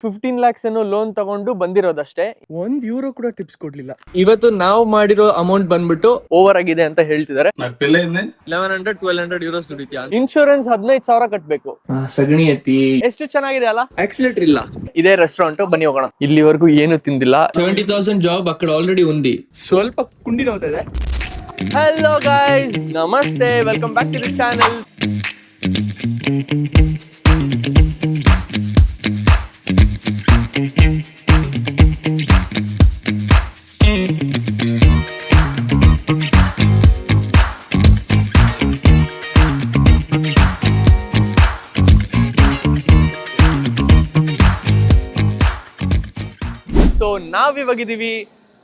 15 lakhs ಅನ್ನೋ loan ತಗೊಂಡು ಬಂದಿರೋದಷ್ಟೇ. €1 ಕೂಡ ಟಿಪ್ಸ್ ಕೊಡ್ಲಿಲ್ಲ. ಇವತ್ತು ನಾವು ಮಾಡಿರೋ ಅಮೌಂಟ್ ಬಂದ್ಬಿಟ್ಟು ಓವರ್ ಆಗಿದೆ ಅಂತ ಹೇಳ್ತಿದ್ದಾರೆ. 1100-1200 euros ದುಡಿತ್ಯಾ. ಇನ್ಶೂರೆನ್ಸ್ 15,000 ಕಟ್ಬೇಕು. ಸಗಣಿ ಎತ್ತಿ ಎಷ್ಟು ಚೆನ್ನಾಗಿದೆ ಅಲ್ಲ. ಆಕ್ಸಿಲೇಟರ್ ಇಲ್ಲ. ಇದೇ ರೆಸ್ಟೋರೆಂಟ್, ಬನ್ನಿ ಹೋಗೋಣ. ಇಲ್ಲಿವರೆಗೂ ಏನು ತಿಂದಿಲ್ಲ. 70,000 ಜಾಬ್ ಅక్కడ ಆಲ್ರೆಡಿ ఉంది. ಸ್ವಲ್ಪ ಕುಂಡಿ ನೋಡ್ತಿದೆ. Hello guys, ನಮಸ್ತೆ, welcome back to the channel. So ನಾವಿವಾಗಿದ್ದೀವಿ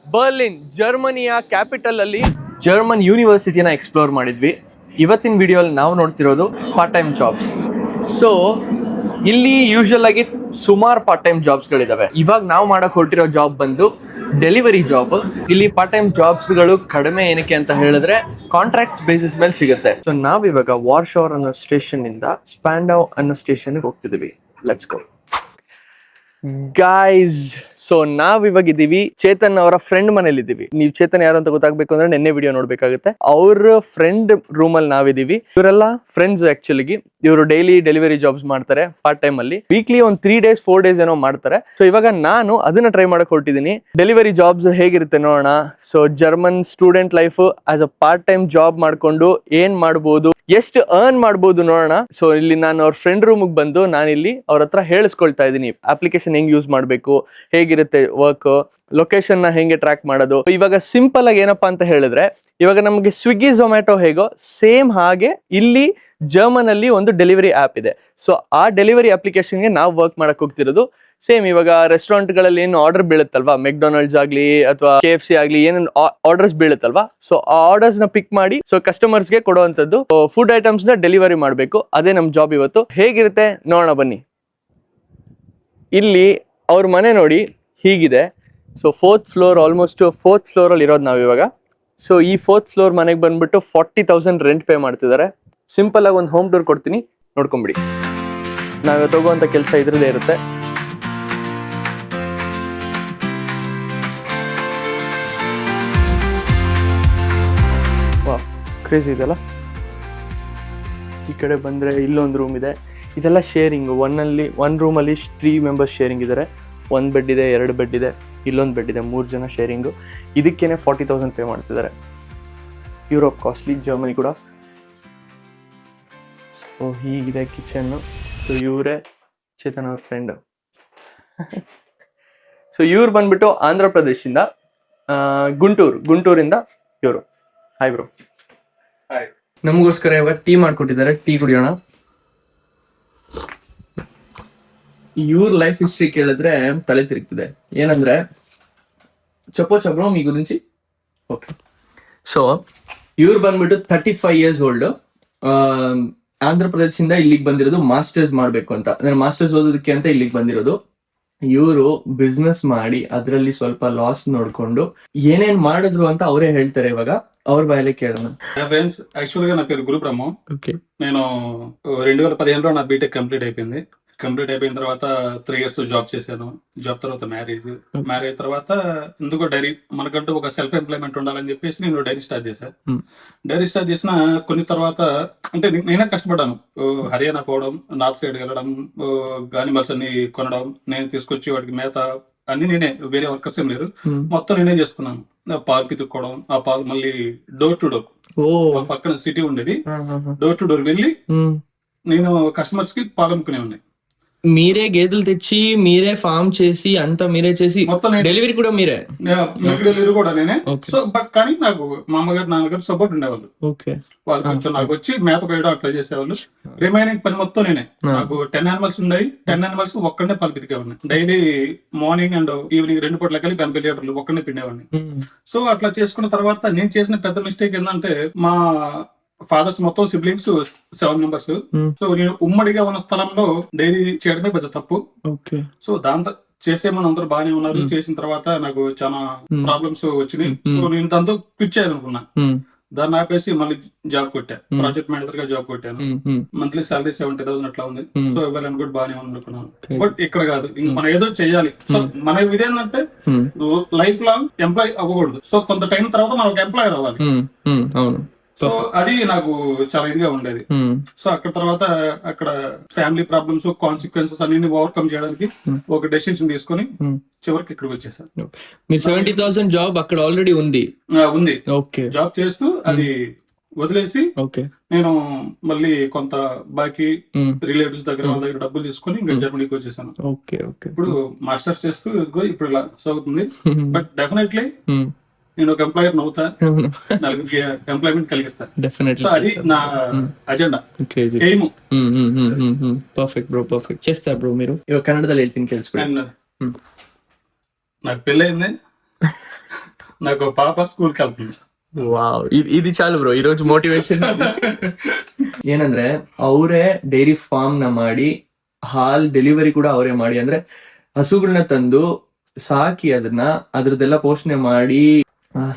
ಬರ್ಲಿನ್, ಜರ್ಮನಿಯ ಕ್ಯಾಪಿಟಲ್ ಅಲ್ಲಿ. ಜರ್ಮನ್ ಯೂನಿವರ್ಸಿಟಿನ ಎಕ್ಸ್ಪ್ಲೋರ್ ಮಾಡಿದ್ವಿ. ಇವತ್ತಿನ ವಿಡಿಯೋಲಿ ನಾವು ನೋಡ್ತಿರೋದು ಪಾರ್ಟ್ ಟೈಮ್ ಜಾಬ್ಸ್. ಸೊ ಇಲ್ಲಿ ಯೂಶುವಲ್ ಆಗಿ ಸುಮಾರು ಪಾರ್ಟ್ ಟೈಮ್ ಜಾಬ್ಸ್ಗಳಿದಾವೆ. ಇವಾಗ ನಾವು ಮಾಡಕ್ ಹೊರಟಿರೋ ಜಾಬ್ ಬಂದು ಡೆಲಿವರಿ ಜಾಬ್. ಇಲ್ಲಿ ಪಾರ್ಟ್ ಟೈಮ್ ಜಾಬ್ಸ್ಗಳು ಕಡಿಮೆ ಏನಕ್ಕೆ ಅಂತ ಹೇಳಿದ್ರೆ ಕಾಂಟ್ರಾಕ್ಟ್ ಬೇಸಿಸ್ ಮೇಲೆ ಸಿಗುತ್ತೆ. ಸೊ ನಾವಿವಾಗ ವಾರ್ಶಾರ್ ಅನ್ನೋ ಸ್ಟೇಷನ್ ಇಂದ ಸ್ಪ್ಯಾಂಡೌ ಅನ್ನೋ ಸ್ಟೇಷನ್ಗೆ ಹೋಗ್ತಿದೀವಿ. Let's go guys. ಸೊ ನಾವ್ ಇವಾಗ ಇದೀವಿ ಚೇತನ್ ಅವರ ಫ್ರೆಂಡ್ ಮನೇಲಿ ಇದೀವಿ. ನೀವು ಚೇತನ್ ಯಾರು ಅಂತ ಗೊತ್ತಾಗ್ಬೇಕು ಅಂದ್ರೆ ನೆನ್ನೆ ವಿಡಿಯೋ ನೋಡ್ಬೇಕಾಗುತ್ತೆ. ಅವ್ರ ಫ್ರೆಂಡ್ ರೂಮ್ ಅಲ್ಲಿ ನಾವಿದೀವಿ. ಇವರೆಲ್ಲ ಫ್ರೆಂಡ್ಸ್ ಆಕ್ಚುಲಿ. ಇವರು ಡೈಲಿ ಡೆಲಿವರಿ ಜಾಬ್ಸ್ ಮಾಡ್ತಾರೆ ಪಾರ್ಟ್ ಟೈಮ್ ಅಲ್ಲಿ. ವೀಕ್ಲಿ ಒಂದು 3 days 4 days ಏನೋ ಮಾಡ್ತಾರೆ. ಸೊ ಇವಾಗ ನಾನು ಅದನ್ನ ಟ್ರೈ ಮಾಡಕ್ ಹೊರಟಿದ್ದೀನಿ. ಡೆಲಿವರಿ ಜಾಬ್ಸ್ ಹೇಗಿರುತ್ತೆ ನೋಡೋಣ. So German student life as a part time job ಮಾಡ್ಕೊಂಡು ಏನ್ ಮಾಡ್ಬೋದು, ಎಷ್ಟು ಅರ್ನ್ ಮಾಡ್ಬೋದು ನೋಡೋಣ. ಸೊ ಇಲ್ಲಿ ನಾನು ಅವ್ರ ಫ್ರೆಂಡ್ ರೂಮ್ಗೆ ಬಂದು ನಾನಿಲ್ಲಿ ಅವ್ರ ಹತ್ರ ಹೇಳಿಸ್ಕೊಳ್ತಾ ಇದ್ದೀನಿ ಅಪ್ಲಿಕೇಶನ್ ಹೆಂಗ್ ಯೂಸ್ ಮಾಡ್ಬೇಕು, ಹೇಗಿರುತ್ತೆ ವರ್ಕ್, ಲೊಕೇಶನ್ ನ ಹೆಂಗೆ ಟ್ರ್ಯಾಕ್ ಮಾಡೋದು. ಇವಾಗ ಸಿಂಪಲ್ ಆಗಿ ಏನಪ್ಪಾ ಅಂತ ಹೇಳಿದ್ರೆ, ಇವಾಗ ನಮಗೆ ಸ್ವಿಗ್ಗಿ ಝೊಮ್ಯಾಟೊ ಹೇಗೋ ಸೇಮ್ ಹಾಗೆ ಇಲ್ಲಿ ಜರ್ಮನ್ ಅಲ್ಲಿ ಒಂದು ಡೆಲಿವರಿ ಆಪ್ ಇದೆ. ಸೊ ಆ ಡೆಲಿವರಿ ಅಪ್ಲಿಕೇಶನ್ಗೆ ನಾವು ವರ್ಕ್ ಮಾಡಕ್ ಹೋಗ್ತಿರೋದು. ಸೇಮ್ ಇವಾಗ ರೆಸ್ಟೋರೆಂಟ್ ಗಳಲ್ಲಿ ಏನು ಆರ್ಡರ್ ಬೀಳುತ್ತಲ್ವಾ, ಮೆಕ್ಡೊನಾಲ್ಡ್ಸ್ ಆಗ್ಲಿ ಅಥವಾ KFC ಆಗ್ಲಿ, ಏನೇನು ಆರ್ಡರ್ಸ್ ಬೀಳುತ್ತಲ್ವಾ, ಸೊ ಆ ಆರ್ಡರ್ಸ್ ನ ಪಿಕ್ ಮಾಡಿ ಸೊ ಕಸ್ಟಮರ್ಸ್ ಗೆ ಕೊಡುವಂತದ್ದು ಫುಡ್ ಐಟಮ್ಸ್ ನ ಡೆಲಿವರಿ ಮಾಡಬೇಕು. ಅದೇ ನಮ್ ಜಾಬ್ ಇವತ್ತು. ಹೇಗಿರುತ್ತೆ ನೋಡೋಣ ಬನ್ನಿ. ಇಲ್ಲಿ ಅವ್ರ ಮನೆ ನೋಡಿ ಹೀಗಿದೆ. So 4th floor, almost 4th floor ಅಲ್ಲಿ ಇರೋದು ನಾವು ಇವಾಗ. ಸೊ ಈ 4th floor ಮನೆಗೆ ಬಂದ್ಬಿಟ್ಟು 40,000 ರೆಂಟ್ ಪೇ ಮಾಡ್ತಿದ್ದಾರೆ. ಸಿಂಪಲ್ ಆಗಿ ಒಂದು ಹೋಮ್ ಟೂರ್ ಕೊಡ್ತೀನಿ, ನೋಡ್ಕೊಂಬಿಡಿ. ನಾವ್ ತಗೋಂತ ಕೆಲಸ ಇದ್ರದೇ ಇರುತ್ತೆ. ವಾ, ಕ್ರೇಜಿ ಇದೆಲ್ಲ. ಈ ಕಡೆ ಬಂದ್ರೆ ಇಲ್ಲೊಂದು ರೂಮ್ ಇದೆ. ಇದೆಲ್ಲ ಶೇರಿಂಗ್. ಒನ್ ರೂಮಲ್ಲಿ 3 members ಶೇರಿಂಗ್ ಇದ್ದಾರೆ. 1 ಬೆಡ್ ಇದೆ, 2 ಬೆಡ್ ಇದೆ, ಇಲ್ಲೊಂದು ಬೆಡ್ ಇದೆ, 3 ಜನ ಶೇರಿಂಗು. ಇದಕ್ಕೇನೆ 40,000 ಪೇ ಮಾಡ್ತಿದ್ದಾರೆ. ಯುರೋಪ್ ಕಾಸ್ಟ್ಲಿ, ಜರ್ಮನಿ ಕೂಡ. ಸೊ ಹೀಗಿದೆ ಕಿಚನ್ನು. ಸೊ ಇವರೇ ಚೇತನ್ ಅವ್ರ ಫ್ರೆಂಡ್. ಸೊ ಇವ್ರು ಬಂದ್ಬಿಟ್ಟು ಆಂಧ್ರ ಪ್ರದೇಶದಿಂದ, ಗುಂಟೂರಿಂದ ಇವರು. Hi bro. ಹಾಯ್. ನಮಗೋಸ್ಕರ ಇವಾಗ ಟೀ ಮಾಡ್ಕೊಟ್ಟಿದ್ದಾರೆ. ಟೀ ಕುಡಿಯೋಣ. ಇವ್ರ ಲೈಫ್ ಹಿಸ್ಟ್ರಿ ಕೇಳಿದ್ರೆ ತಲೆ ತಿರುಗ್ತಿದೆ. ಏನಂದ್ರೆ ಚಬ್ರೋ మీ గురించి. ಓಕೆ. ಸೊ ಇವ್ರು ಬಂದ್ಬಿಟ್ಟು 35 years old. ಆಂಧ್ರ ಪ್ರದೇಶದಿಂದ ಇಲ್ಲಿಗೆ ಬಂದಿರೋದು ಮಾಸ್ಟರ್ಸ್ ಮಾಡ್ಬೇಕು ಅಂತ, ಅಂದ್ರೆ ಮಾಸ್ಟರ್ಸ್ ಓದೋದಕ್ಕೆ ಅಂತ ಇಲ್ಲಿಗೆ ಬಂದಿರೋದು. ಇವರು ಬಿಸ್ನೆಸ್ ಮಾಡಿ ಅದರಲ್ಲಿ ಸ್ವಲ್ಪ ಲಾಸ್ ನೋಡ್ಕೊಂಡು ಏನೇನ್ ಮಾಡಿದ್ರು ಅಂತ ಅವರೇ ಹೇಳ್ತಾರೆ. ఇవాళ ಅವ್ರ బాయలే కేಳೋಣ. ఫ్రెండ్స్, యాక్చువల్ గా నా పేరు గురుబ్రహ్మం. ఓకే. నేను 2015లో నా బీటెక్ కంప్లీట్ అయిపోయింది. కంప్లీట్ అయిపోయిన తర్వాత 3 years జాబ్ చేశాను. జాబ్ తర్వాత మ్యారేజ్ తర్వాత ఎందుకో డైరీ మనకంటూ ఒక సెల్ఫ్ ఎంప్లాయ్మెంట్ ఉండాలని చెప్పేసి నేను డైరీ స్టార్ట్ చేశాను. డైరీ స్టార్ట్ చేసిన కొన్ని తర్వాత అంటే నేనే కష్టపడ్డాను. హర్యానా పోవడం, నార్త్ సైడ్ వెళ్ళడం, యానిమల్స్ అన్ని కొనడం, నేను తీసుకొచ్చి వాటికి మేత అన్ని నేనే, వేరే వర్కర్స్ ఏం లేరు, మొత్తం నేనే చేసుకున్నాను. పాలు పితుక్కోవడం, ఆ పాలు మళ్ళీ డోర్ టు డోర్, పక్కన సిటీ ఉండేది, డోర్ టు డోర్ వెళ్ళి నేను కస్టమర్స్ కి పాలు అమ్ముకునే ఉన్నాయి. మీరే గేదెలు తెచ్చి మీరే ఫామ్ చేసి అంతా మీరే చేసి మొత్తం డెలివరీ కూడా మీరే? మిల్క్ డెలివరీ కూడా నేనే. సో బట్ కానీ నాకు మా అమ్మగారు నాన్నగారు సపోర్ట్ ఉండేవాళ్ళు. వాళ్ళు కొంచెం నాకు వచ్చి మేత పోయడం అట్లా చేసేవాళ్ళు. రిమైనింగ్ పని మొత్తం నేనే. నాకు 10 animals ఉన్నాయి. 10 animals ఒక్కడే పాలు పితికేవాడిని. డైలీ మార్నింగ్ అండ్ ఈవినింగ్ 2 పూటల కలిపి 80 లీటర్లు ఒక్కడే పిండేవాడిని. సో అట్లా చేసుకున్న తర్వాత నేను చేసిన పెద్ద మిస్టేక్ ఏంటంటే, మా ఫాదర్స్ మొత్తం సిబ్లింగ్స్ 7 members. సో నేను ఉమ్మడిగా ఉన్న స్థలంలో డైరీ చేయడమే పెద్ద తప్పు. సో దాంతో చేసేమని అందరూ బాగానే ఉన్నారు. చేసిన తర్వాత నాకు చాలా ప్రాబ్లమ్స్ వచ్చినాయి. సో నేను దాంతో క్విట్ చేయాలనుకున్నా. దాన్ని ఆపేసి మళ్ళీ జాబ్ కొట్టా, ప్రాజెక్ట్ మేనేజర్ గా జాబ్ కొట్టాను. మంత్లీ సాలరీ 70,000 అట్లా ఉంది. సో ఇవ్వాలని కూడా బాగానే ఉంది అనుకున్నాను. బట్ ఇక్కడ కాదు, ఇంక మనం ఏదో చెయ్యాలి. సో మన ఇదేంటంటే లైఫ్ లాంగ్ ఎంప్లాయ్ అవ్వకూడదు. సో కొంత టైం తర్వాత మనం ఒక ఎంప్లాయర్ అవ్వాలి. సో అది నాకు చాలా ఇదిగా ఉండేది. సో అక్కడ తర్వాత అక్కడ ఫ్యామిలీ ప్రాబ్లమ్స్, కాన్సిక్వెన్సెస్ అన్ని ఓవర్కమ్ చేయడానికి ఒక డెసిషన్ తీసుకొని చివరికి ఇక్కడికి వచ్చేసాను. మీ 70,000 జాబ్ అక్కడ ఆల్రెడీ ఉంది. ఓకే, జాబ్ చేస్తూ అది వదిలేసి నేను మళ్ళీ కొంత బాకీ రిలేటివ్స్ దగ్గర వాళ్ళ దగ్గర డబ్బులు తీసుకొని ఇంకా జర్మనీకి వచ్చేసాను. ఇప్పుడు మాస్టర్స్ చేస్తూ ఇప్పుడు ఇలా సాగుతుంది. బట్ డెఫినెట్లీ నేను ఒక ఎంప్లాయర్ అవుతా, నలుగురికి ఎంప్లాయ్మెంట్ కలిగిస్తా. సో అది నా agenda, aim. Perfect bro, perfect చేస్తారు బ్రో మీరు. ఇವಾಗ ಕನ್ನಡದಲ್ಲಿ ಹೇಳ್ತೀನಿ ಕೇಳಿಸ್ಕೊಳ್ಳಿ. నాకు పెళ్ళయింది, నాకు పాప స్కూల్కి వెళ్తుంది. ವಾವ್, ಇದು ಚಾಲು ಬ್ರೋ. ಈ రోజు ಮೋಟಿವೇಶನ್ ಏನಂದ್ರೆ ಅವರೇ ಡೈರಿ ಫಾರ್ಮ್ ನ ಮಾಡಿ ಹಾಲ್ ಡೆಲಿವರಿ ಕೂಡ ಅವರೇ ಮಾಡಿ, ಅಂದ್ರೆ ಹಸುಗಳನ್ನ ತಂದು ಸಾಕಿ ಅದನ್ನ ಅದ್ರದ್ದೆಲ್ಲ ಪೋಷಣೆ ಮಾಡಿ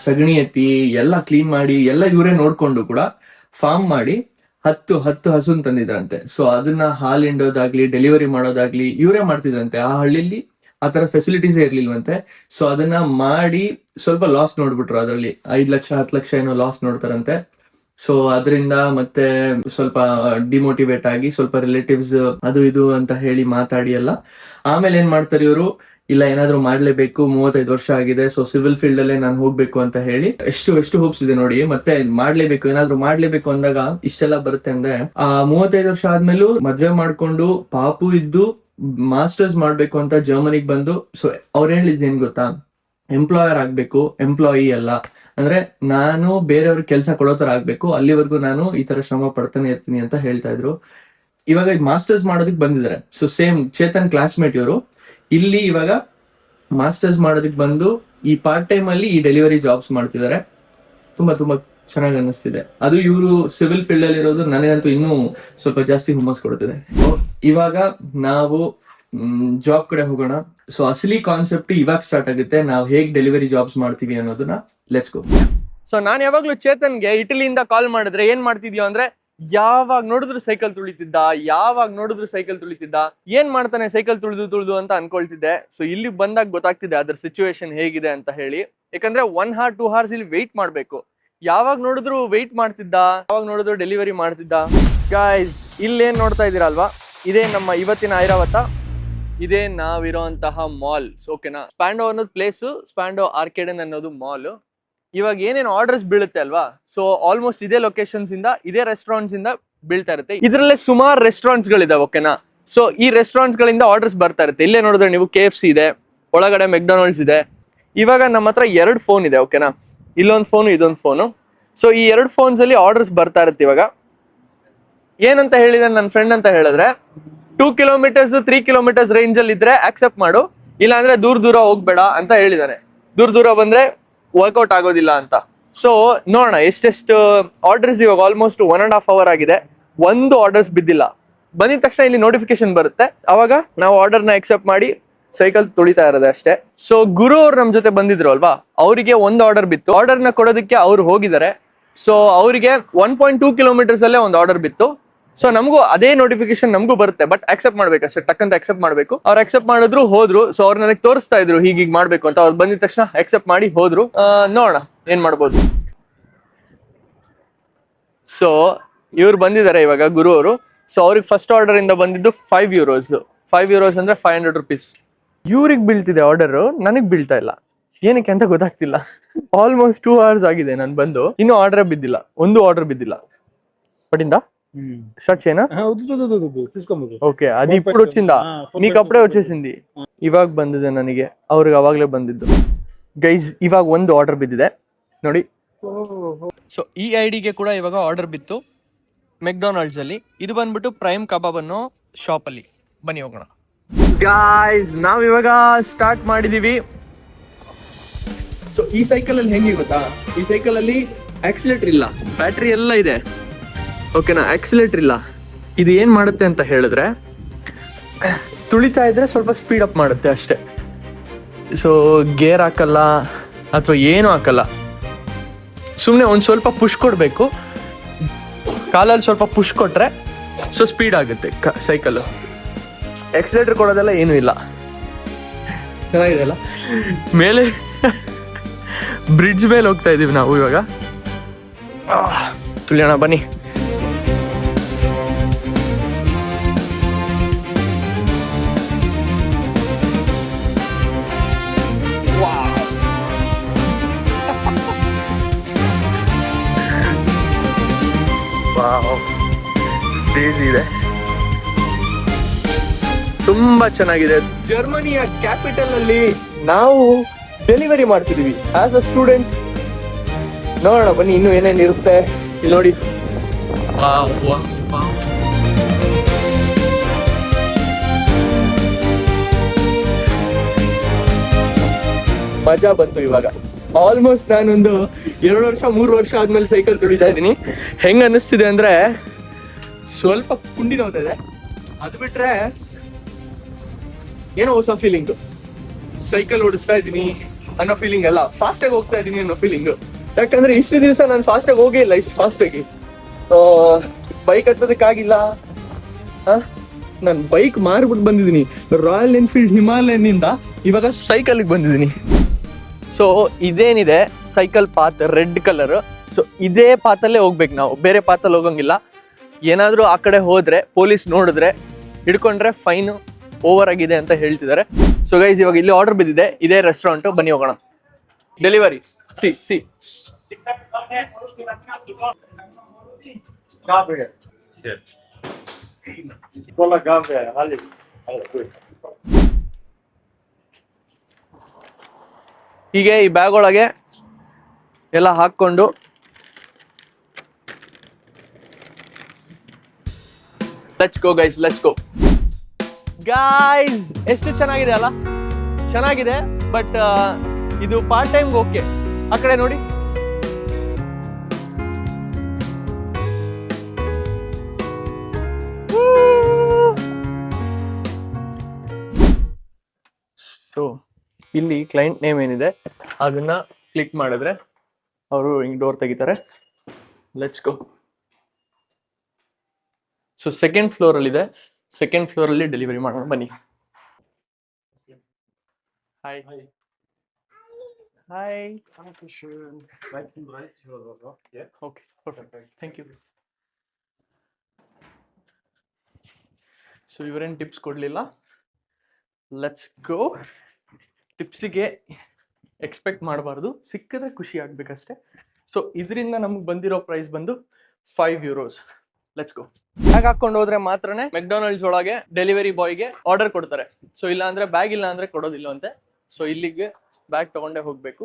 ಸಗಣಿ ಎತ್ತಿ ಎಲ್ಲ ಕ್ಲೀನ್ ಮಾಡಿ ಎಲ್ಲ ಇವರೇ ನೋಡ್ಕೊಂಡು ಕೂಡ ಫಾರ್ಮ್ ಮಾಡಿ 10 ಹಸುನ್ ತಂದಿದ್ರಂತೆ. ಸೊ ಅದನ್ನ ಹಾಲ್ ಹಿಂಡೋದಾಗ್ಲಿ ಡೆಲಿವರಿ ಮಾಡೋದಾಗ್ಲಿ ಇವರೇ ಮಾಡ್ತಿದ್ರಂತೆ. ಆ ಹಳ್ಳಿಲಿ ಆ ತರ ಫೆಸಿಲಿಟೀಸ್ ಇರ್ಲಿಲ್ವಂತೆ. ಸೊ ಅದನ್ನ ಮಾಡಿ ಸ್ವಲ್ಪ ಲಾಸ್ ನೋಡ್ಬಿಟ್ರು, ಅದರಲ್ಲಿ 5 ಲಕ್ಷ 10 ಲಕ್ಷ ಏನೋ ಲಾಸ್ ನೋಡ್ತಾರಂತೆ. ಸೊ ಅದರಿಂದ ಮತ್ತೆ ಸ್ವಲ್ಪ ಡಿಮೋಟಿವೇಟ್ ಆಗಿ ಸ್ವಲ್ಪ ರಿಲೇಟಿವ್ಸ್ ಅದು ಇದು ಅಂತ ಹೇಳಿ ಮಾತಾಡಿ ಎಲ್ಲ ಆಮೇಲೆ ಏನ್ ಮಾಡ್ತಾರೆ ಇವರು, ಇಲ್ಲ ಏನಾದ್ರು ಮಾಡ್ಲೇಬೇಕು, 35 ವರ್ಷ ಆಗಿದೆ, ಸೊ ಸಿವಿಲ್ ಫೀಲ್ಡ್ ಅಲ್ಲೇ ನಾನು ಹೋಗ್ಬೇಕು ಅಂತ ಹೇಳಿ ಎಷ್ಟು ಹೋಪ್ಸ್ ಇದೆ ನೋಡಿ. ಮತ್ತೆ ಮಾಡ್ಲೇಬೇಕು, ಏನಾದ್ರು ಮಾಡ್ಲೇಬೇಕು ಅಂದಾಗ ಇಷ್ಟೆಲ್ಲ ಬರುತ್ತೆ ಅಂದ್ರೆ ಆ 35 ವರ್ಷ ಆದ್ಮೇಲೂ ಮದ್ವೆ ಮಾಡ್ಕೊಂಡು ಪಾಪು ಇದ್ದು ಮಾಸ್ಟರ್ಸ್ ಮಾಡ್ಬೇಕು ಅಂತ ಜರ್ಮನಿಗ್ ಬಂದು, ಸೊ ಅವ್ರು ಹೇಳಿದ್ ಏನ್ ಗೊತ್ತಾ, ಎಂಪ್ಲಾಯರ್ ಆಗ್ಬೇಕು, ಎಂಪ್ಲಾಯಿ ಅಲ್ಲ. ಅಂದ್ರೆ ನಾನು ಬೇರೆಯವ್ರಿಗೆ ಕೆಲಸ ಕೊಡೋ ತರ ಆಗ್ಬೇಕು, ಅಲ್ಲಿವರೆಗೂ ನಾನು ಈ ತರ ಶ್ರಮ ಪಡ್ತಾನೆ ಇರ್ತೀನಿ ಅಂತ ಹೇಳ್ತಾ ಇದ್ರು. ಇವಾಗ ಮಾಸ್ಟರ್ಸ್ ಮಾಡೋದಕ್ಕೆ ಬಂದಿದ್ದಾರೆ. ಸೊ ಸೇಮ್ ಚೇತನ್ ಕ್ಲಾಸ್ಮೇಟ್ ಇವರು ಇಲ್ಲಿ ಇವಾಗ ಮಾಸ್ಟರ್ಸ್ ಮಾಡೋದಕ್ಕೆ ಬಂದು ಈ ಪಾರ್ಟ್ ಟೈಮ್ ಅಲ್ಲಿ ಈ ಡೆಲಿವರಿ ಜಾಬ್ಸ್ ಮಾಡ್ತಿದ್ದಾರೆ. ತುಂಬಾ ಚೆನ್ನಾಗಿ ಅನ್ನಿಸ್ತಿದೆ. ಅದು ಇವರು ಸಿವಿಲ್ ಫೀಲ್ಡ್ ಅಲ್ಲಿ ಇರೋದು ನನಗಂತೂ ಇನ್ನೂ ಸ್ವಲ್ಪ ಜಾಸ್ತಿ ಹುಮ್ಮಸ್ ಕೊಡ್ತಿದೆ. ಇವಾಗ ನಾವು ಜಾಬ್ ಕಡೆ ಹೋಗೋಣ. ಸೊ ಅಸಲಿ ಕಾನ್ಸೆಪ್ಟ್ ಇವಾಗ ಸ್ಟಾರ್ಟ್ ಆಗುತ್ತೆ, ನಾವು ಹೇಗ್ ಡೆಲಿವರಿ ಜಾಬ್ಸ್ ಮಾಡ್ತೀವಿ ಅನ್ನೋದನ್ನ. Let's go. ಸೊ ನಾನು ಯಾವಾಗ್ಲೂ ಚೇತನ್ಗೆ ಇಟಲಿಯಿಂದ ಕಾಲ್ ಮಾಡಿದ್ರೆ ಏನ್ ಮಾಡ್ತಿದ್ಯೋ ಅಂದ್ರೆ, ಯಾವಾಗ ನೋಡಿದ್ರು ಸೈಕಲ್ ತುಳಿತಿದ್ದ, ಏನ್ ಮಾಡ್ತಾನೆ ಸೈಕಲ್ ತುಳಿದು ಅಂತ ಅನ್ಕೊಳ್ತಿದ್ದೆ. ಸೊ ಇಲ್ಲಿ ಬಂದಾಗ ಗೊತ್ತಾಗ್ತಿದೆ ಅದ್ರ ಸಿಚುವೇಶನ್ ಹೇಗಿದೆ ಅಂತ ಹೇಳಿ. ಯಾಕಂದ್ರೆ 1 hour 2 hours ಇಲ್ಲಿ ವೆಯ್ಟ್ ಮಾಡ್ಬೇಕು. ಯಾವಾಗ ನೋಡಿದ್ರು ವೆಯ್ಟ್ ಮಾಡ್ತಿದ್ದ, ಯಾವಾಗ ನೋಡಿದ್ರು ಡೆಲಿವರಿ ಮಾಡ್ತಿದ್ದ. ಗೈಸ್, ಇಲ್ಲೇನ್ ನೋಡ್ತಾ ಇದೀರಲ್ವಾ, ಇದೇ ನಮ್ಮ ಇವತ್ತಿನ ಐರಾವತ, ಇದೇ ನಾವಿರೋಂತಹ ಮಾಲ್. ಓಕೆನಾ, ಸ್ಪ್ಯಾಂಡೋ ಅನ್ನೋದು ಪ್ಲೇಸ್, ಸ್ಪ್ಯಾಂಡೋ ಆರ್ಕೇಡನ್ ಅನ್ನೋದು ಮಾಲ್. ಇವಾಗ ಏನೇನು ಆರ್ಡರ್ಸ್ ಬೀಳುತ್ತೆ ಅಲ್ವಾ, ಸೊ ಆಲ್ಮೋಸ್ಟ್ ಇದೇ ಲೊಕೇಶನ್ಸ್ ಇಂದ, ಇದೇ ರೆಸ್ಟೋರೆಂಟ್ಸ್ ಇಂದ ಬೀಳ್ತಾ ಇರುತ್ತೆ. ಇದರಲ್ಲೇ ಸುಮಾರು ರೆಸ್ಟೋರೆಂಟ್ಸ್ ಗಳಿದಾವೆ. ಓಕೆನಾ, ಸೊ ಈ ರೆಸ್ಟೋರೆಂಟ್ಸ್ ಗಳಿಂದ ಆರ್ಡರ್ಸ್ ಬರ್ತಾ ಇರುತ್ತೆ. ಇಲ್ಲೇ ನೋಡಿದ್ರೆ ನೀವು KFC ಇದೆ, ಒಳಗಡೆ ಮೆಕ್ಡೊನಾಲ್ಡ್ಸ್ ಇದೆ. ಇವಾಗ ನಮ್ಮ ಹತ್ರ 2 ಫೋನ್ ಇದೆ. ಓಕೆನಾ, ಇಲ್ಲೊಂದು ಫೋನು, ಇದೊಂದು ಫೋನು. ಸೊ ಈ 2 ಫೋನ್ಸ್ ಅಲ್ಲಿ ಆರ್ಡರ್ಸ್ ಬರ್ತಾ ಇರುತ್ತೆ. ಇವಾಗ ಏನಂತ ಹೇಳಿದ ನನ್ನ ಫ್ರೆಂಡ್ ಅಂತ ಹೇಳಿದ್ರೆ, 2 kilometers 3 kilometers ರೇಂಜ್ ಅಲ್ಲಿ ಇದ್ರೆ ಆಕ್ಸೆಪ್ಟ್ ಮಾಡು, ಇಲ್ಲ ಅಂದ್ರೆ ದೂರ ಹೋಗ್ಬೇಡ ಅಂತ ಹೇಳಿದಾನೆ. ದೂರ ಬಂದ್ರೆ ವರ್ಕೌಟ್ ಆಗೋದಿಲ್ಲ ಅಂತ. ಸೊ ನೋಡೋಣ ಎಷ್ಟೆಷ್ಟು ಆರ್ಡರ್ಸ್. ಇವಾಗ ಆಲ್ಮೋಸ್ಟ್ 1.5 hour ಆಗಿದೆ, ಒಂದು ಆರ್ಡರ್ಸ್ ಬಿದ್ದಿಲ್ಲ. ಬಂದಿದ ತಕ್ಷಣ ಇಲ್ಲಿ ನೋಟಿಫಿಕೇಶನ್ ಬರುತ್ತೆ, ಅವಾಗ ನಾವು ಆರ್ಡರ್ನ ಎಕ್ಸೆಪ್ಟ್ ಮಾಡಿ ಸೈಕಲ್ ತುಳಿತಾ ಇರೋದೆ ಅಷ್ಟೇ. ಸೊ ಗುರು ಅವ್ರು ನಮ್ ಜೊತೆ ಬಂದಿದ್ರು ಅಲ್ವಾ, ಅವರಿಗೆ ಒಂದು ಆರ್ಡರ್ ಬಿತ್ತು. ಆರ್ಡರ್ನ ಕೊಡೋದಕ್ಕೆ ಅವ್ರು ಹೋಗಿದ್ದಾರೆ. ಸೊ ಅವರಿಗೆ 1.2 kilometers ಅಲ್ಲೇ ಒಂದು ಆರ್ಡರ್ ಬಿತ್ತು. ಸೊ ನಮಗೂ ಅದೇ ನೋಟಿಫಿಕೇಶನ್ ನಮಗೂ ಬರುತ್ತೆ, ಬಟ್ ಅಕ್ಸೆಪ್ಟ್ ಮಾಡ್ಬೇಕಷ್ಟೇ, ಟಕ್ಕಂತ ಅಕ್ಸೆಪ್ಟ್ ಮಾಡ್ಬೇಕು. ಅವ್ರು ಅಕ್ಸೆಪ್ಟ್ ಮಾಡಿದ್ರು, ಹೋದ್ರು. ಸೊ ಅವ್ರು ನನಗೆ ತೋರಿಸ್ತಾ ಇದ್ರು ಹೀಗೆ ಮಾಡ್ಬೇಕು ಅಂತ. ಅವ್ರು ಬಂದಿದ ತಕ್ಷಣ ಅಕ್ಸೆಪ್ಟ್ ಮಾಡಿ ಹೋದ್ರು. ನೋಡೋಣ ಏನ್ ಮಾಡ್ಬೋದು. ಸೊ ಇವ್ರು ಬಂದಿದ್ದಾರೆ ಇವಾಗ, ಗುರು ಅವರು. ಸೊ ಅವ್ರಿಗೆ ಫಸ್ಟ್ ಆರ್ಡರ್ ಇಂದ ಬಂದಿದ್ದು 5 euros. 5 euros ಅಂದ್ರೆ 500 rupees. ಇವ್ರಿಗೆ ಬೀಳ್ತಿದೆ ಆರ್ಡರ್, ನನಗ್ ಬೀಳ್ತಾ ಇಲ್ಲ. ಏನಕ್ಕೆ ಅಂತ ಗೊತ್ತಾಗ್ತಿಲ್ಲ. ಆಲ್ಮೋಸ್ಟ್ 2 hours ಆಗಿದೆ ನಾನು ಬಂದು, ಇನ್ನೂ ಆರ್ಡರ್ ಬಿದ್ದಿಲ್ಲ, ಒಂದು ಆರ್ಡರ್ ಬಿದ್ದಿಲ್ಲ. పడిందా షర్ట్ చేయనా? ఓకే, అది ఇప్పుడు వచ్చిందా? నీకు అప్పుడే వచ్చేసింది. ఇವಾಗ ಬಂದಿದೆ ನನಗೆ, ಅವ್ರಿಗೆ ಅವಾಗ್ಲೇ ಬಂದಿದ್ದು. ಗೈಸ್, ಇವಾಗ ಒಂದು ಆರ್ಡರ್ ಬಿದ್ದಿದೆ ನೋಡಿ. ಸೊ ಈ ಐಡಿಗೆ ಕೂಡ ಇವಾಗ ಆರ್ಡರ್ ಬಿತ್ತು ಮೆಕ್ಡೊನಾಲ್ಡ್ಸ್ ಅಲ್ಲಿ. ಇದು ಬಂದ್ಬಿಟ್ಟು ಪ್ರೈಮ್ ಕಬಾಬ್ ಅನ್ನೋ ಶಾಪ್ ಅಲ್ಲಿ. ಬನ್ನಿ ಹೋಗೋಣ. ಗೈಸ್, ನಾವ್ ಇವಾಗ ಸ್ಟಾರ್ಟ್ ಮಾಡಿದೀವಿ. ಸೊ ಈ ಸೈಕಲ್ ಅಲ್ಲಿ ಹೆಂಗೆ ಗೊತ್ತಾ, ಈ ಸೈಕಲ್ ಅಲ್ಲಿ ಆಕ್ಸಿಲೇಟರ್ ಇಲ್ಲ, ಬ್ಯಾಟ್ರಿ ಎಲ್ಲ ಇದೆ. ಓಕೆನಾ, ಆಕ್ಸಿಲೇಟರ್ ಇಲ್ಲ. ಇದು ಏನ್ ಮಾಡುತ್ತೆ ಅಂತ ಹೇಳಿದ್ರೆ, ತುಳಿತಾ ಇದ್ರೆ ಸ್ವಲ್ಪ ಸ್ಪೀಡ್ ಅಪ್ ಮಾಡುತ್ತೆ ಅಷ್ಟೇ. ಸೊ ಗೇರ್ ಹಾಕಲ್ಲ ಅಥವಾ ಏನು ಹಾಕಲ್ಲ. ಸುಮ್ಮನೆ ಒಂದು ಸ್ವಲ್ಪ ಪುಷ್ ಕೊಡಬೇಕು, ಕಾಲಲ್ಲಿ ಸ್ವಲ್ಪ ಪುಷ್ ಕೊಟ್ರೆ ಸೊ ಸ್ಪೀಡ್ ಆಗುತ್ತೆ ಸೈಕಲ್. ಎಕ್ಸಲೇಟರ್ ಕೊಡೋದೆಲ್ಲ ಏನೂ ಇಲ್ಲ. ಚೆನ್ನಾಗಿದೆ ಅಲ್ಲ. ಮೇಲೆ ಬ್ರಿಡ್ಜ್ ಮೇಲೆ ಹೋಗ್ತಾ ಇದೀವಿ ನಾವು ಇವಾಗ. ತುಳಿಯೋಣ ಬನ್ನಿ. ಕ್ರೇಜಿ ಇದೆ, ತುಂಬಾ ಚೆನ್ನಾಗಿದೆ. ಜರ್ಮನಿಯ ಕ್ಯಾಪಿಟಲ್ ಅಲ್ಲಿ ನಾವು ಡೆಲಿವರಿ ಮಾಡ್ತಿದೀವಿ ಆಸ್ ಅ ಸ್ಟೂಡೆಂಟ್. ನೋಡೋಣ ಬನ್ನಿ ಇನ್ನು ಏನೇನಿರುತ್ತೆ ಇಲ್ಲಿ ನೋಡಿ. ಮಜಾ ಬಂತು ಇವಾಗ. ಆಲ್ಮೋಸ್ಟ್ ನಾನೊಂದು 2 ವರ್ಷ 3 ವರ್ಷ ಆದ್ಮೇಲೆ ಸೈಕಲ್ ತುಳಿತಾ ಇದ್ದೀನಿ. ಹೆಂಗ್ ಅನ್ನಿಸ್ತಿದೆ ಅಂದ್ರೆ ಸ್ವಲ್ಪ ಕುಂಡಿ ನೋವ್ತಾ ಇದೆ, ಅದು ಬಿಟ್ರೆ ಏನೋ ಹೊಸ ಫೀಲಿಂಗ್. ಸೈಕಲ್ ಓಡಿಸ್ತಾ ಇದ್ದೀನಿ ಅನ್ನೋ ಫೀಲಿಂಗ್ ಅಲ್ಲ, ಫಾಸ್ಟ್ ಆಗಿ ಹೋಗ್ತಾ ಇದ್ದೀನಿ ಅನ್ನೋ ಫೀಲಿಂಗ್. ಯಾಕಂದ್ರೆ ಇಷ್ಟು ದಿವಸ ನಾನು ಫಾಸ್ಟ್ ಆಗಿ ಹೋಗೇ ಇಲ್ಲ, ಇಷ್ಟು ಫಾಸ್ಟ್ ಆಗಿ ಬೈಕ್ ಹತ್ತೋದಕ್ಕಾಗಿಲ್ಲ. ನಾನು ಬೈಕ್ ಮಾರ್ಬಿಟ್ಟು ಬಂದಿದ್ದೀನಿ, ರಾಯಲ್ ಎನ್ಫೀಲ್ಡ್ ಹಿಮಾಲಯನ್ ಇಂದ ಇವಾಗ ಸೈಕಲ್ಗೆ ಬಂದಿದ್ದೀನಿ. ಸೊ ಇದೇನಿದೆ cycle path red colour, so ಇದೇ ಪಾತಲ್ಲೇ ಹೋಗ್ಬೇಕು ನಾವು, ಬೇರೆ ಪಾತಲ್ಲಿ ಹೋಗಂಗಿಲ್ಲ. ಏನಾದ್ರೂ ಆ ಕಡೆ ಹೋದ್ರೆ ಪೊಲೀಸ್ ನೋಡಿದ್ರೆ ಹಿಡ್ಕೊಂಡ್ರೆ ಫೈನ್ ಓವರ್ ಆಗಿದೆ ಅಂತ ಹೇಳ್ತಿದ್ದಾರೆ. ಸೊ ಗೈಸ್ ಇವಾಗ ಇಲ್ಲಿ ಆರ್ಡರ್ ಬಿದ್ದಿದೆ, ಇದೇ ರೆಸ್ಟೋರೆಂಟ್, ಬನ್ನಿ ಹೋಗೋಣ. ಡೆಲಿವರಿ ಸಿ ಹೀಗೆ ಈ ಬ್ಯಾಗ್ ಒಳಗೆ ಎಲ್ಲ ಹಾಕೊಂಡು let's go guys, let's go guys. ಎಷ್ಟು ಚೆನ್ನಾಗಿದೆ ಅಲ್ಲ, ಚೆನ್ನಾಗಿದೆ. ಬಟ್ ಇದು ಪಾರ್ಟ್ ಟೈಮ್ ಓಕೆ. ಆ ಕಡೆ ನೋಡಿ, ಸೊ ಇಲ್ಲಿ ಕ್ಲೈಂಟ್ ನೇಮ್ ಏನಿದೆ ಅದನ್ನ ಕ್ಲಿಕ್ ಮಾಡಿದ್ರೆ ಅವರು ಹಿಂಗ್ ಡೋರ್ ತೆಗಿತಾರೆ. Let's go. So second floor ಅಲ್ಲಿ ಇದೆ, ಸೆಕೆಂಡ್ ಫ್ಲೋರ್ ಅಲ್ಲಿ ಡೆಲಿವರಿ ಮಾಡೋಣ ಬನ್ನಿ. Hi hi. Okay perfect, thank you. So ಇವರೇನು ಟಿಪ್ಸ್ ಕೊಡಲಿಲ್ಲ. Let's go. ಟಿಪ್ಸಿಗೆ ಎಕ್ಸ್ಪೆಕ್ಟ್ ಮಾಡಬಾರ್ದು, ಸಿಕ್ಕಿದ್ರೆ ಖುಷಿ ಆಗ್ಬೇಕಷ್ಟೆ. ಸೊ ಇದರಿಂದ ನಮ್ಗೆ ಬಂದಿರೋ ಪ್ರೈಸ್ ಬಂದು €5. Let's go. ಬ್ಯಾಗ್ ಹಾಕೊಂಡು ಹೋದ್ರೆ ಮಾತ್ರನೇ ಮೆಕ್ಡೊನಾಲ್ಡ್ಸ್ ಒಳಗೆ ಡೆಲಿವರಿ ಬಾಯ್ಗೆ ಆರ್ಡರ್ ಕೊಡ್ತಾರೆ. ಸೊ ಇಲ್ಲ ಅಂದ್ರೆ ಬ್ಯಾಗ್ ಇಲ್ಲ ಅಂದ್ರೆ ಕೊಡೋದಿಲ್ಲ ಅಂತೆ. ಸೊ ಇಲ್ಲಿಗೆ ಬ್ಯಾಗ್ ತಗೊಂಡೇ ಹೋಗ್ಬೇಕು.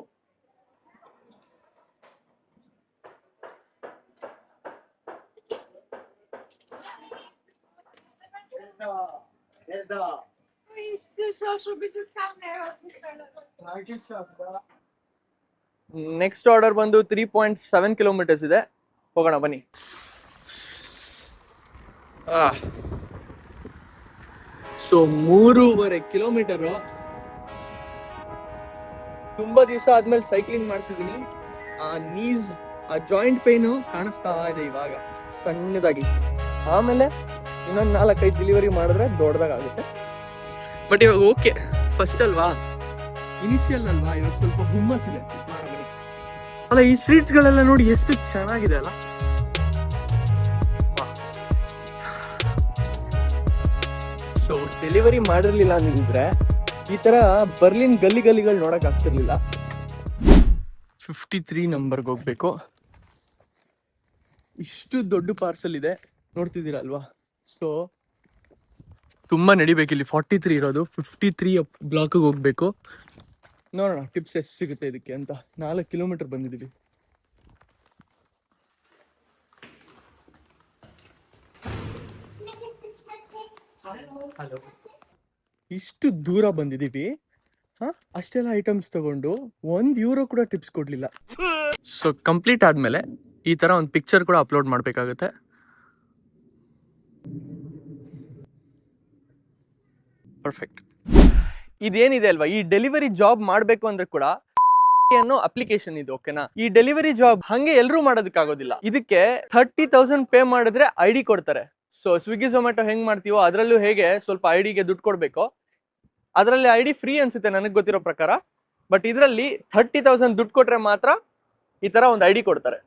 ನೆಕ್ಸ್ಟ್ ಆರ್ಡರ್ ಬಂದು 3.7 ಕಿಲೋಮೀಟರ್ಸ್ ಇದೆ, ಹೋಗೋಣ ಬನ್ನಿ. So 3.5 kilometre. ತುಂಬಾ ದಿವಸ ಆದ್ಮೇಲೆ ಸೈಕ್ಲಿಂಗ್ ಮಾಡ್ತಿದ್ದೀನಿ. ಆ ನೀಸ್, ಆ ಜಾಯಿಂಟ್ ಪೇನು ಕಾಣಿಸ್ತಾ ಇದೆ ಇವಾಗ ಸಣ್ಣದಾಗಿ. ಆಮೇಲೆ ಇನ್ನೊಂದು 4-5 ಡೆಲಿವರಿ ಮಾಡಿದ್ರೆ ದೊಡ್ಡದಾಗುತ್ತೆ. ಬಟ್ ಇವಾಗ ಓಕೆ, ಫಸ್ಟ್ ಅಲ್ವಾ, ಇನಿಷಿಯಲ್ ಅಲ್ವಾ, ಇವಾಗ ಸ್ವಲ್ಪ ಹುಮ್ಮಸ್ಸಿದೆ. ಅಲ್ಲ ಈ ಸ್ಟ್ರೀಟ್ಸ್ ಗಳೆಲ್ಲ ನೋಡಿ ಎಷ್ಟು ಚೆನ್ನಾಗಿದೆ ಅಲ್ಲ. ಸೊ ಡೆಲಿವರಿ ಮಾಡಿರ್ಲಿಲ್ಲ ಅಂದಿದ್ರೆ ಈ ತರ ಬರ್ಲಿನ್ ಗಲ್ಲಿಗಳು ನೋಡಕ್ ಆಗ್ತಿರ್ಲಿಲ್ಲ. 53 ನಂಬರ್ಗೆ ಹೋಗ್ಬೇಕು. ಇಷ್ಟು ದೊಡ್ಡ ಪಾರ್ಸಲ್ ಇದೆ, ನೋಡ್ತಿದ್ದೀರಾ ಅಲ್ವಾ. ಸೊ ತುಂಬಾ ನಡಿಬೇಕು, ಇಲ್ಲಿ 43 ಇರೋದು, 53 ಬ್ಲಾಕ್ಗೆ ಹೋಗ್ಬೇಕು. ನೋಡೋಣ ಟಿಪ್ಸ್ ಎಷ್ಟು ಸಿಗುತ್ತೆ ಇದಕ್ಕೆ ಅಂತ. 4 ಕಿಲೋಮೀಟರ್ ಬಂದಿದ್ದೀವಿ. ಇಷ್ಟು ದೂರ ಬಂದಿದ್ದೀವಿ, ಅಷ್ಟೆಲ್ಲ ಐಟಮ್ಸ್ ತಗೊಂಡು €1 ಕೂಡ ಟಿಪ್ಸ್ ಕೊಡ್ಲಿಲ್ಲ. ಸೊ ಕಂಪ್ಲೀಟ್ ಆದ್ಮೇಲೆ ಈ ತರ ಒಂದು ಪಿಕ್ಚರ್ ಕೂಡ ಅಪ್ಲೋಡ್ ಮಾಡ್ಬೇಕಾಗುತ್ತೆ. ಪರ್ಫೆಕ್ಟ್. ಇದೇನಿದೆ ಅಲ್ವಾ, ಈ ಡೆಲಿವರಿ ಜಾಬ್ ಮಾಡಬೇಕು ಅಂದ್ರೆ ಕೂಡ ಅನ್ನೋ ಅಪ್ಲಿಕೇಶನ್ ಇದು, ಓಕೆನಾ. ಈ ಡೆಲಿವರಿ ಜಾಬ್ ಹಂಗೆ ಎಲ್ಲರೂ ಮಾಡೋದಕ್ಕಾಗೋದಿಲ್ಲ. ಇದಕ್ಕೆ 30,000 ಪೇ ಮಾಡಿದ್ರೆ ID ಕೊಡ್ತಾರೆ. ಸೊ ಸ್ವಿಗ್ಗಿ ಝೊಮ್ಯಾಟೊ ಹೆಂಗ್ ಮಾಡ್ತೀವೋ ಅದರಲ್ಲೂ ಹೇಗೆ ಸ್ವಲ್ಪ ಐಡಿಗೆ ದುಡ್ಡು ಕೊಡ್ಬೇಕು. ಅದರಲ್ಲಿ ID ಫ್ರೀ ಅನ್ಸುತ್ತೆ ನನಗೆ ಗೊತ್ತಿರೋ ಪ್ರಕಾರ. ಬಟ್ ಇದರಲ್ಲಿ 30,000 ದುಡ್ಡು ಕೊಟ್ರೆ ಮಾತ್ರ ಈ ತರ ಒಂದು ID ಕೊಡ್ತಾರೆ.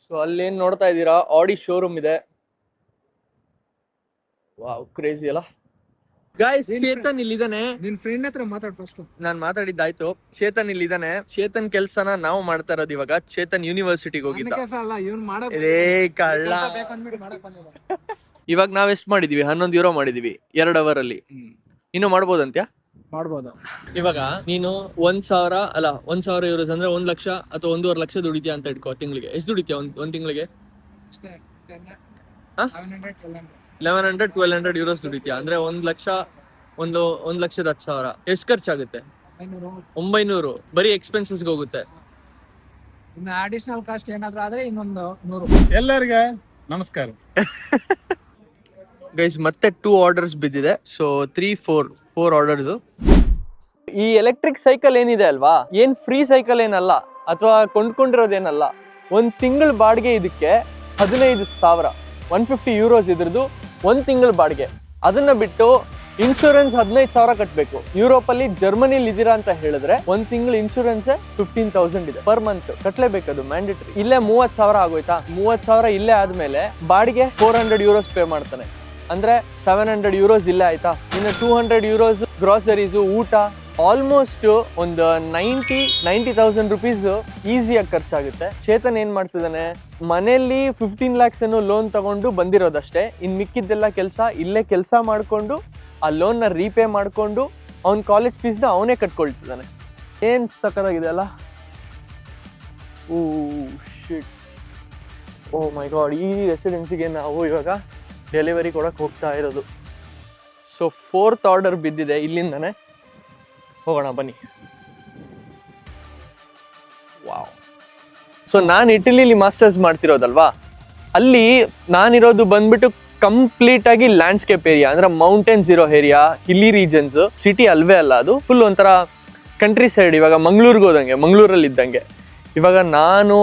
ಸೊ ಅಲ್ಲೇನ್ ನೋಡ್ತಾ ಇದ್ದೀರಾ, ಆಡಿ ಶೋರೂಮ್ ಇದೆ. ವಾವ್, ಕ್ರೇಜಿ ಅಲ್ಲ ಗಾಯ್ಸ್. ಚೇತನ್ ಇಲ್ಲಿದ್ದಾನೆ. ನಿನ್ ಫ್ರೆಂಡ್ ಹತ್ರ ಮಾತಾಡ್ ಫಸ್ಟ್. ನಾನ್ ಮಾತಾಡಿದ್ದಾಯ್ತು. ಚೇತನ್ ಇಲ್ಲಿದ್ದಾನೆ. ಚೇತನ್ ಕೆಲ್ಸನ ನಾವು ಮಾಡ್ತಾ ಇರೋದು ಇವಾಗ. ಚೇತನ್ ಯೂನಿವರ್ಸಿಟಿಗೆ ಹೋಗಿದ್ದ. ಕೆಲಸ ಅಲ್ಲ ಇವ್ನು ಮಾಡಕ್ ರೇ ಕಳ್ಳ. ಬೇಕಂದ್ಬಿಟ್ಟು ಮಾಡಕ್ ಬಂದಿಲ್ಲ. ಇವಾಗ ನಾವ್ ಎಷ್ಟ್ ಮಾಡಿದೀವಿ? 11 ಯೂರೋ ಮಾಡಿದೀವಿ 2 ಅವರ್ ಅಲ್ಲಿ. ಇನ್ನು ಮಾಡ್ಬೋದಂತ್ಯಾ? ಮಾಡ್ಬೋದು. ಇವಾಗ ನೀನು 1,000 ಯೂರೋಸ್ ಅಂದ್ರೆ 1 ಲಕ್ಷ ಅಥವಾ 1.5 ಲಕ್ಷ ದುಡಿತೀಯ ಅಂತ ಇಟ್ಕೋ. ತಿಂಗಳಿಗೆ ಎಷ್ಟು ದುಡಿತೀಯ ಒಂದ್ ತಿಂಗಳಿಗೆ? ಅಷ್ಟೇ 1100-1200 ಯೂರೋಸ್ ದುಡಿತೀಯ ಅಂದ್ರೆ 1 ಲಕ್ಷ 1,10,000. ಎಷ್ಟು ಖರ್ಚಾಗುತ್ತೆ? 900 ಬರೀ ಎಕ್ಸ್ಪೆನ್ಸಸ್ಗೆ ಹೋಗುತ್ತೆ. ಇನ್ನು ಅಡಿಷನಲ್ ಕಾಸ್ಟ್ ಏನಾದ್ರು ಆದ್ರೆ ಇನ್ನೊಂದು 100. ಎಲ್ಲರಿಗ ನಮಸ್ಕಾರ ಗೈಸ್, ಮತ್ತೆ 2 ಆರ್ಡರ್ಸ್ ಬಿದ್ದಿದೆ. So 4 orders. ಈ ಎಲೆಕ್ಟ್ರಿಕ್ ಸೈಕಲ್ ಏನಿದೆ ಅಲ್ವಾ, ಏನ್ ಫ್ರೀ ಸೈಕಲ್ ಏನಲ್ಲ ಅಥವಾ ಕೊಂಡ್ಕೊಂಡಿರೋದೇನಲ್ಲ. 1 ತಿಂಗಳ ಬಾಡಿಗೆ ಇದಕ್ಕೆ 15,000, 150 ಯೂರೋಸ್ ಇದ್ರದ್ದು 1 ತಿಂಗಳ ಬಾಡಿಗೆ. ಅದನ್ನ ಬಿಟ್ಟು ಇನ್ಶೂರೆನ್ಸ್ 15,000 ಕಟ್ಟಬೇಕು. ಯುರೋಪ್ ಅಲ್ಲಿ, ಜರ್ಮನಿಲಿ ಇದೀರಾ ಅಂತ ಹೇಳಿದ್ರೆ 1 ತಿಂಗಳ ಇನ್ಶೂರೆನ್ಸ್ 15,000 ಇದೆ ಪರ್ ಮಂತ್. ಕಟ್ಲೇಬೇಕದು ಮ್ಯಾಂಡೇಟರಿ. ಇಲ್ಲೇ 30,000 ಆಗೋಯ್ತಾ? 30,000 ಇಲ್ಲೇ ಆದ್ಮೇಲೆ ಬಾಡಿಗೆ 400 ಯೂರೋಸ್ ಪೇ ಮಾಡ್ತಾನೆ. ಅಂದ್ರೆ 700 ಯೂರೋಸ್ ಇಲ್ಲೇ ಆಯ್ತಾ. ಇನ್ನು 200 ಯೂರೋಸ್ ಗ್ರಾಸರೀಸು, ಊಟ, ಆಲ್ಮೋಸ್ಟ್ ಒಂದು 90,000 ರುಪೀಸ್ ಈಸಿಯಾಗಿ ಖರ್ಚಾಗುತ್ತೆ. ಚೇತನ್ ಏನ್ ಮಾಡ್ತಿದ್ದಾನೆ, ಮನೆಯಲ್ಲಿ 15 lakhs ಅನ್ನೋ ಲೋನ್ ತಗೊಂಡು ಬಂದಿರೋದಷ್ಟೇ. ಇನ್ ಮಿಕ್ಕಿದ್ದೆಲ್ಲ ಇಲ್ಲೇ ಕೆಲಸ ಮಾಡ್ಕೊಂಡು ಆ ಲೋನ್ ನ ರೀಪೇ ಮಾಡ್ಕೊಂಡು ಅವ್ನ ಕಾಲೇಜ್ ಫೀಸ್ ನ ಅವನೇ ಕಟ್ಕೊಳ್ತಿದ್ದಾನೆ. ಏನ್ ಸಕ್ಕತ್ತಾಗಿದೆ ಅಲ್ಲ. ಓ ಶಿಟ್, ಓ ಮೈ ಗಾಡ್. ಈ ರೆಸಿಡೆನ್ಸಿಗೆ ನಾವು ಇವಾಗ ಡೆಲಿವರಿ ಕೊಡಕ್ಕೆ ಹೋಗ್ತಾ ಇರೋದು. ಸೊ 4th ಆರ್ಡರ್ ಬಿದ್ದಿದೆ ಇಲ್ಲಿಂದಾನೆ. ಹೋಗೋಣ ಬನ್ನಿ. ವಾವ್. ಸೊ ನಾನು ಇಟಲಿಲಿ ಮಾಸ್ಟರ್ಸ್ ಮಾಡ್ತಿರೋದಲ್ವಾ, ಅಲ್ಲಿ ನಾನಿರೋದು ಬಂದ್ಬಿಟ್ಟು ಕಂಪ್ಲೀಟ್ ಆಗಿ ಲ್ಯಾಂಡ್ಸ್ಕೇಪ್ ಏರಿಯಾ, ಅಂದ್ರೆ ಮೌಂಟೇನ್ಸ್ ಇರೋ ಏರಿಯಾ, ಹಿಲ್ಲಿ ರೀಜನ್ಸ್. ಸಿಟಿ ಅಲ್ವೇ ಅಲ್ಲ, ಅದು ಫುಲ್ ಒಂಥರ ಕಂಟ್ರಿ ಸೈಡ್. ಇವಾಗ ಮಂಗಳೂರಿಗೆ ಹೋದಂಗೆ, ಮಂಗಳೂರಲ್ಲಿ ಇದ್ದಂಗೆ. ಇವಾಗ ನಾನು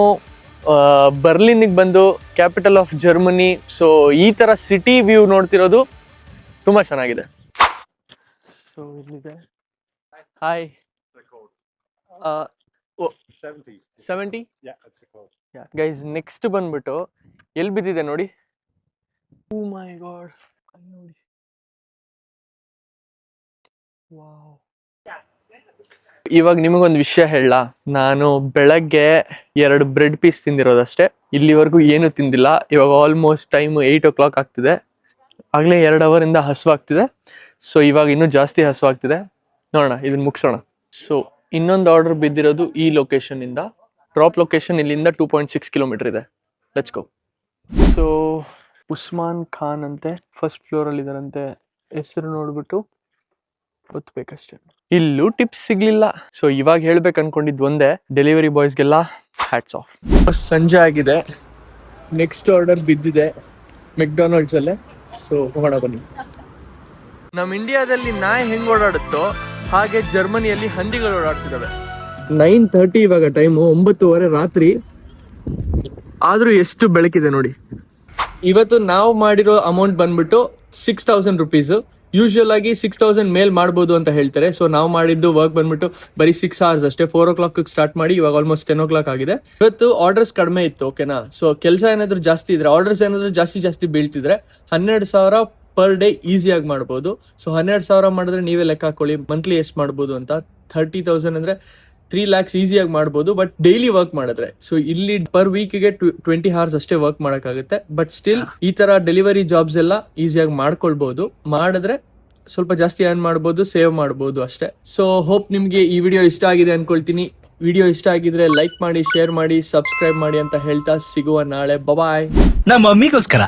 ಬರ್ಲಿನ್ಗೆ ಬಂದು, ಕ್ಯಾಪಿಟಲ್ ಆಫ್ ಜರ್ಮನಿ. ಸೊ ಈ ತರ ಸಿಟಿ ವ್ಯೂ ನೋಡ್ತಿರೋದು ತುಂಬಾ ಚೆನ್ನಾಗಿದೆ. ಸೊ ಇಲ್ಲಿದೆ. ಹಾಯ್. 70? ಗೈಸ್, ನೆಕ್ಸ್ಟ್ ಬಂದ್ಬಿಟ್ಟು ಎಲ್ಲಿ ಬಿದ್ದಿದೆ ನೋಡಿ. ಓ ಮೈ ಗಾಡ್, ನೋಡಿ. ವಾವ್. ಇವಾಗ ನಿಮಗೊಂದು ವಿಷಯ ಹೇಳ. ನಾನು ಬೆಳಗ್ಗೆ 2 ಬ್ರೆಡ್ ಪೀಸ್ ತಿಂದಿರೋದಷ್ಟೇ. ಇಲ್ಲಿವರೆಗೂ ಏನು ತಿಂದಿಲ್ಲ. ಇವಾಗ ಆಲ್ಮೋಸ್ಟ್ ಟೈಮ್ 8 o'clock ಆಗ್ತಿದೆ. ಆಗ್ಲೇ 2 ಅವರಿಂದ ಹಸುವಾಗ್ತಿದೆ. ಸೊ ಇವಾಗ ಇನ್ನೂ ಜಾಸ್ತಿ ಹಸುವಾಗ್ತಿದೆ. ನೋಡೋಣ, ಇದನ್ನ ಮುಗಿಸೋಣ. ಸೊ ಇನ್ನೊಂದು ಆರ್ಡರ್ ಬಿದ್ದಿರೋದು ಈ ಲೊಕೇಶನ್ ಇಂದ. ಡ್ರಾಪ್ ಲೊಕೇಶನ್ ಇಲ್ಲಿಂದ 2.6 ಕಿಲೋಮೀಟರ್ ಇದೆ. Let's go. So Usman Khan ಅಂತೆ, ಫಸ್ಟ್ ಫ್ಲೋರ್ ಅಲ್ಲಿ ಇದಾರಂತೆ. ಹೆಸರು ನೋಡ್ಬಿಟ್ಟು ಗೊತ್ತಬೇಕಷ್ಟೇ. ಇಲ್ಲೂ ಟಿಪ್ಸ್ ಸಿಗ್ಲಿಲ್ಲ. ಸೊ ಇವಾಗ ಹೇಳ್ಬೇಕು ಅನ್ಕೊಂಡಿದ್ ಒಂದೇ, ಡೆಲಿವರಿ ಬಾಯ್ಸ್ಗೆಲ್ಲ ಹ್ಯಾಟ್ಸ್ ಆಫ್. ಸಂಜೆ ಆಗಿದೆ. ನೆಕ್ಸ್ಟ್ ಆರ್ಡರ್ ಬಿದ್ದಿದೆ ಮೆಕ್ಡೊನಾಲ್ಡ್ಸ್ ಅಲ್ಲೇ. ಸೊ ಹೋಗೋಣ ಬನ್ನಿ. ನಮ್ಮ ಇಂಡಿಯಾದಲ್ಲಿ ನಾಯಿ ಹೆಂಗ್ ಓಡಾಡುತ್ತೋ ಹಾಗೆ ಜರ್ಮನಿಯಲ್ಲಿ ಹಂದಿಗಳು ಓಡಾಡ್ತಿದ್ದಾವೆ. 9:30 ಇವಾಗ ಟೈಮು, 9:30 ರಾತ್ರಿ. ಆದ್ರೂ ಎಷ್ಟು ಬೆಳಕಿದೆ ನೋಡಿ. ಇವತ್ತು ನಾವು ಮಾಡಿರೋ ಅಮೌಂಟ್ ಬಂದ್ಬಿಟ್ಟು 6,000 ರುಪೀಸ್. ಯೂಶುವಲ್ ಆಗಿ 6,000 ಮೇಲ್ ಮಾಡ್ಬೋದು ಅಂತ ಹೇಳ್ತಾರೆ. ಸೊ ನಾವು ಮಾಡಿದ್ದು ವರ್ಕ್ ಬಂದ್ಬಿಟ್ಟು ಬರೀ 6 hours ಅಷ್ಟೇ. 4 o'clock ಸ್ಟಾರ್ಟ್ ಮಾಡಿ ಇವಾಗ ಆಲ್ಮೋಸ್ಟ್ 10 o'clock ಆಗಿದೆ. ಇವತ್ತು ಆರ್ಡರ್ಸ್ ಕಡಿಮೆ ಇತ್ತು, ಓಕೆನಾ. ಸೊ ಕೆಲಸ ಏನಾದ್ರು ಜಾಸ್ತಿ ಇದ್ರೆ, ಆರ್ಡರ್ಸ್ ಏನಾದ್ರು ಜಾಸ್ತಿ ಬೀಳ್ತಿದ್ರೆ 12,000 ಪರ್ ಡೇ ಈಸಿಯಾಗಿ ಮಾಡ್ಬೋದು. ಸೊ 12,000 ಮಾಡಿದ್ರೆ ನೀವೇ ಲೆಕ್ಕ ಹಾಕೊಳ್ಳಿ ಮಂತ್ಲಿ ಎಷ್ಟು ಮಾಡ್ಬೋದು ಅಂತ. 30,000 ಅಂದ್ರೆ 3 lakhs ಈಸಿಯಾಗಿ ಮಾಡ್ಬೋದು, ಬಟ್ ಡೈಲಿ ವರ್ಕ್ ಮಾಡಿದ್ರೆ. ಸೊ ಇಲ್ಲಿ ಪರ್ ವೀಕ್ಗೆ 20 hours ಅಷ್ಟೇ ವರ್ಕ್ ಮಾಡೋಕ್ಕಾಗುತ್ತೆ. ಬಟ್ ಸ್ಟಿಲ್ ಈ ತರ ಡೆಲಿವರಿ ಜಾಬ್ಸ್ ಎಲ್ಲ ಈಸಿಯಾಗಿ ಮಾಡ್ಕೊಳ್ಬಹುದು. ಮಾಡಿದ್ರೆ ಸ್ವಲ್ಪ ಜಾಸ್ತಿ ಅರ್ನ್ ಮಾಡ್ಬೋದು, ಸೇವ್ ಮಾಡ್ಬೋದು ಅಷ್ಟೇ. ಸೊ ಹೋಪ್ ನಿಮ್ಗೆ ಈ ವಿಡಿಯೋ ಇಷ್ಟ ಆಗಿದೆ ಅನ್ಕೊಳ್ತೀನಿ. ವಿಡಿಯೋ ಇಷ್ಟ ಆಗಿದ್ರೆ ಲೈಕ್ ಮಾಡಿ, ಶೇರ್ ಮಾಡಿ, ಸಬ್ಸ್ಕ್ರೈಬ್ ಮಾಡಿ ಅಂತ ಹೇಳ್ತಾ ಸಿಗುವ ನಾಳೆ. ಬಾಯ್. ನಮ್ಮ ಮಮ್ಮಿಗೋಸ್ಕರ.